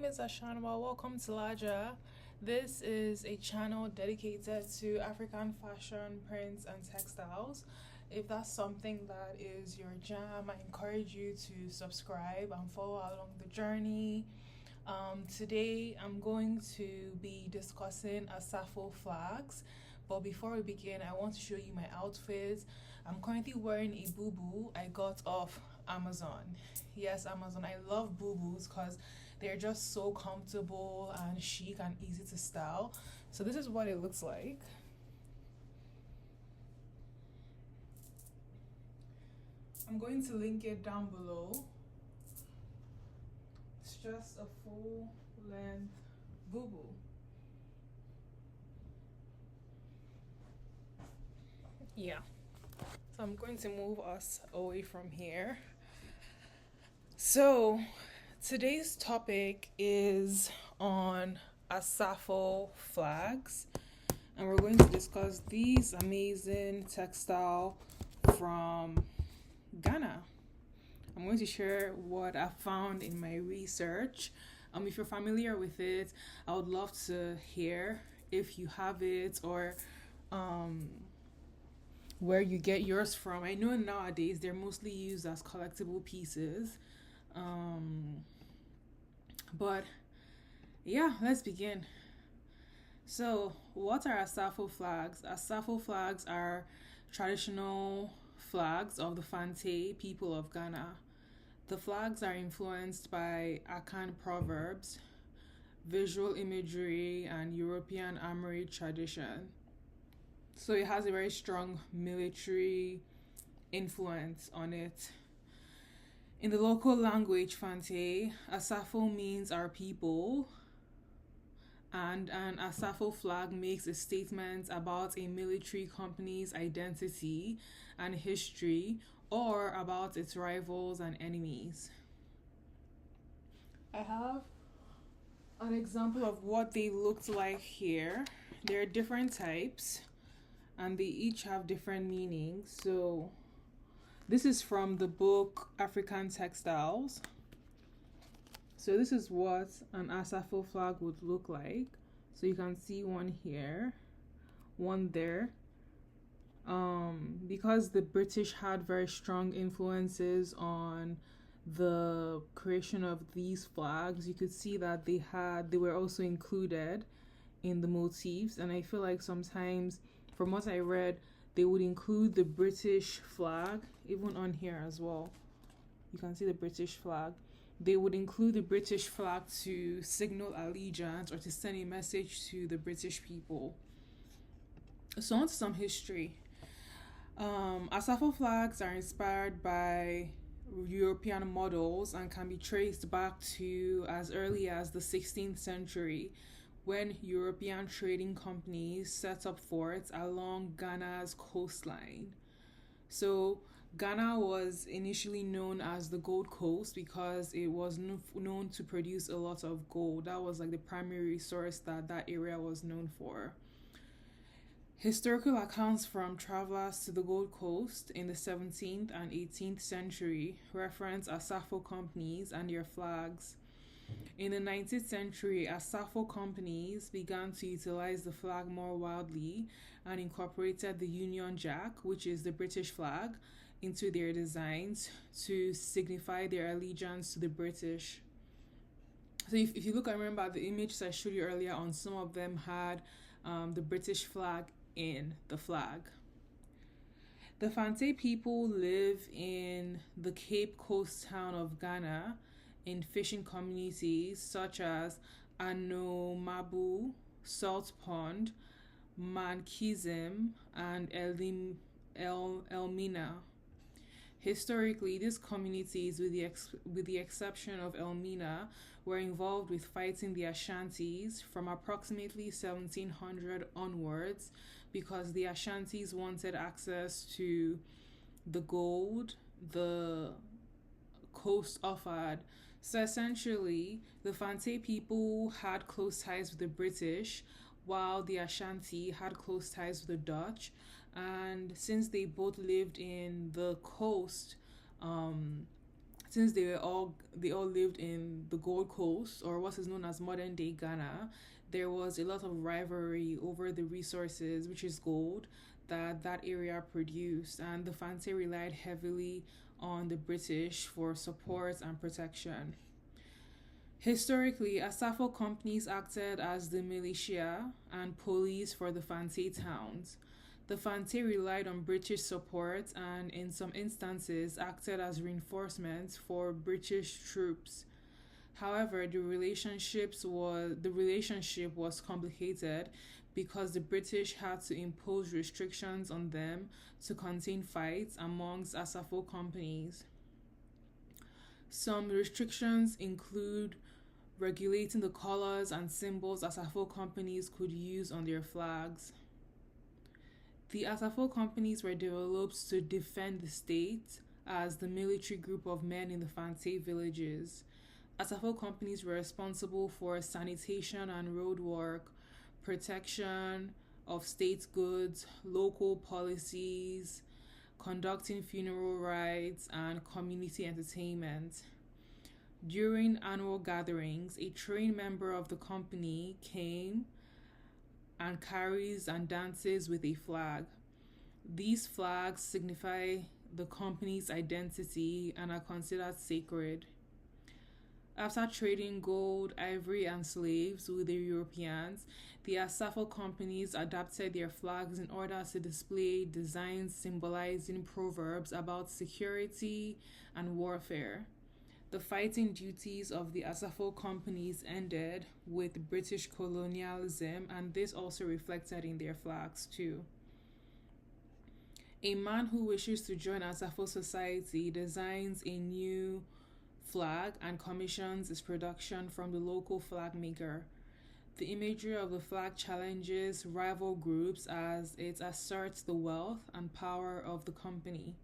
name is Ashan. Welcome to Laja. This is a channel dedicated to African fashion, prints, and textiles. If that's something that is your jam, I encourage you to subscribe and follow along the journey. Today, I'm going to be discussing Asafo flags. But before we begin, I want to show you my outfit. I'm currently wearing a boo boo I got off Amazon. Yes, Amazon. I love boo boos because they're just so comfortable and chic and easy to style. So, this is what it looks like. I'm going to link it down below. It's just a full length boo boo. Yeah. So I'm going to move us away from here. So today's topic is on Asafo flags, and we're going to discuss these amazing textile from Ghana. I'm going to share what I found in my research. If you're familiar with it, I would love to hear if you have it or where you get yours from. I know nowadays they're mostly used as collectible pieces. But yeah, let's begin. So, what are Asafo flags? Asafo flags are traditional flags of the Fante people of Ghana. The flags are influenced by Akan proverbs, visual imagery, and European armory tradition. So it has a very strong military influence on it. In the local language, Fante, Asafo means our people, and an Asafo flag makes a statement about a military company's identity and history or about its rivals and enemies. I have an example of what they looked like here. There are different types and they each have different meanings. So this is from the book African Textiles. So this is what an Asafo flag would look like. So you can see one here, one there. Because the British had very strong influences on the creation of these flags, you could see that they were also included in the motifs, and I feel like sometimes, from what I read, they would include the British flag even on here as well. You can see the British flag. They would include the British flag to signal allegiance or to send a message to the British people. So on to some history. Asafo flags are inspired by European models and can be traced back to as early as the 16th century, when European trading companies set up forts along Ghana's coastline. So Ghana was initially known as the Gold Coast because it was known to produce a lot of gold. That was like the primary resource that area was known for. Historical accounts from travelers to the Gold Coast in the 17th and 18th century reference Asafo companies and their flags. In the 19th century, Asafo companies began to utilize the flag more widely and incorporated the Union Jack, which is the British flag, into their designs to signify their allegiance to the British. So if you look, I remember the images I showed you earlier on, some of them had the British flag in the flag. The Fante people live in the Cape Coast town of Ghana in fishing communities such as Anomabu, Salt Pond, Mankizim, and Elmina. Historically, these communities, with the exception of Elmina, were involved with fighting the Ashantis from approximately 1700 onwards because the Ashantis wanted access to the gold the coast offered. So essentially, the Fante people had close ties with the British, while the Ashanti had close ties with the Dutch. And since they both lived in the coast since they all lived in the Gold Coast, or what is known as modern day Ghana, there was a lot of rivalry over the resources, which is gold, that area produced, and the Fante relied heavily on the British for support and protection. Historically, Asafo companies acted as the militia and police for the Fante towns. The Fante relied on British support and, in some instances, acted as reinforcements for British troops. However, the relationship was complicated because the British had to impose restrictions on them to contain fights amongst Asafo companies. Some restrictions include regulating the colors and symbols Asafo companies could use on their flags. The Asafo companies were developed to defend the state as the military group of men in the Fante villages. Asafo companies were responsible for sanitation and road work, protection of state goods, local policies, conducting funeral rites, and community entertainment. During annual gatherings, a trained member of the company came and carries and dances with a flag. These flags signify the company's identity and are considered sacred. After trading gold, ivory, and slaves with the Europeans, the Asafo companies adapted their flags in order to display designs symbolizing proverbs about security and warfare. The fighting duties of the Asafo companies ended with British colonialism, and this also reflected in their flags too. A man who wishes to join Asafo society designs a new flag and commissions its production from the local flag maker. The imagery of the flag challenges rival groups as it asserts the wealth and power of the company.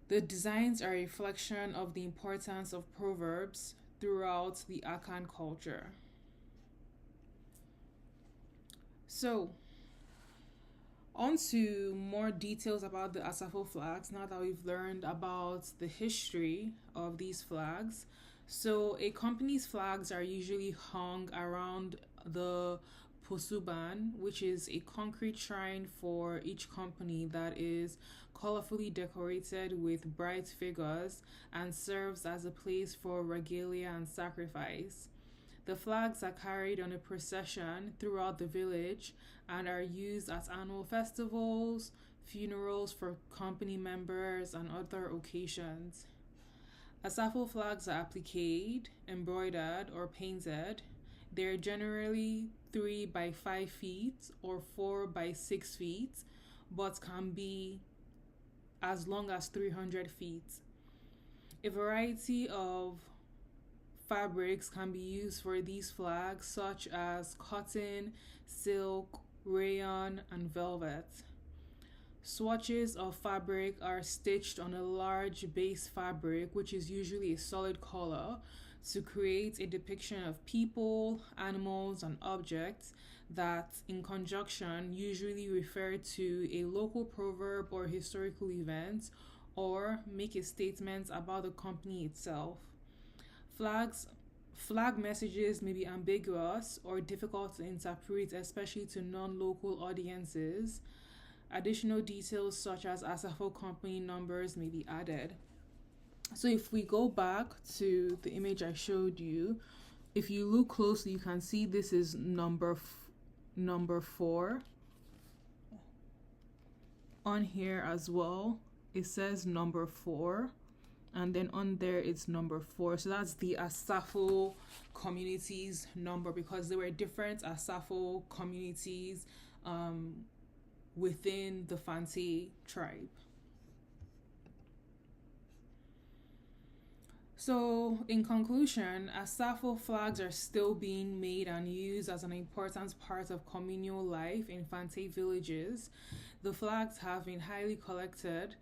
The designs are a reflection of the importance of proverbs throughout the Akan culture. So, on to more details about the Asafo flags now that we've learned about the history of these flags. So, a company's flags are usually hung around the posuban, which is a concrete shrine for each company that is colorfully decorated with bright figures and serves as a place for regalia and sacrifice. The flags are carried on a procession throughout the village and are used at annual festivals, funerals for company members, and other occasions. Asafo flags are appliqued, embroidered, or painted. They're generally 3 by 5 feet or 4 by 6 feet, but can be as long as 300 feet. A variety of fabrics can be used for these flags, such as cotton, silk, rayon, and velvet. Swatches of fabric are stitched on a large base fabric, which is usually a solid color, to create a depiction of people, animals, and objects that, in conjunction, usually refer to a local proverb or historical event or make a statement about the company itself. Flag messages may be ambiguous or difficult to interpret, especially to non-local audiences. Additional details such as Asafo company numbers may be added. So if we go back to the image I showed you, if you look closely, you can see this is number 4. On here as well, it says number 4. And then on there it's number 4. So that's the Asafo community's number, because there were different Asafo communities within the Fante tribe. So, in conclusion, Asafo flags are still being made and used as an important part of communal life in Fante villages. The flags have been highly collected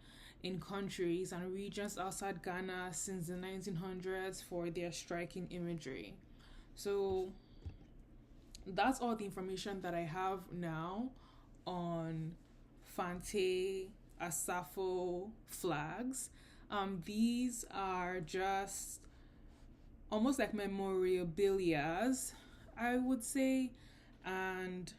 in countries and regions outside Ghana since the 1900s for their striking imagery. So, that's all the information that I have now on Fante Asafo flags. These are just almost like memorabilias, I would say. And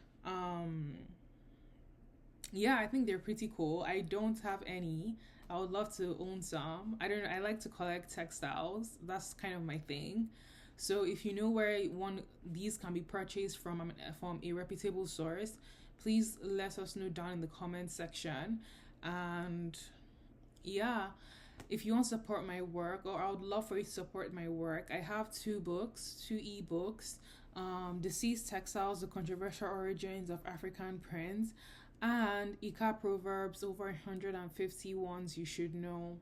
yeah, I think they're pretty cool. I don't have any. I would love to own some. I don't know. I like to collect textiles. That's kind of my thing. So if you know where one these can be purchased from a reputable source, please let us know down in the comment section. And yeah, if you want to support my work, or I would love for you to support my work, I have two books, two ebooks, Deceased Textiles, The Controversial Origins of African Prints, and Ika Proverbs, over 150 ones you should know.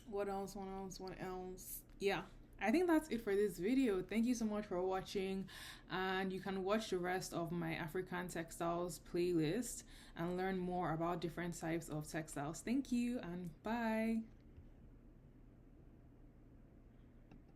What else? What else? What else? Yeah. I think that's it for this video. Thank you so much for watching, and you can watch the rest of my African textiles playlist and learn more about different types of textiles. Thank you, and bye.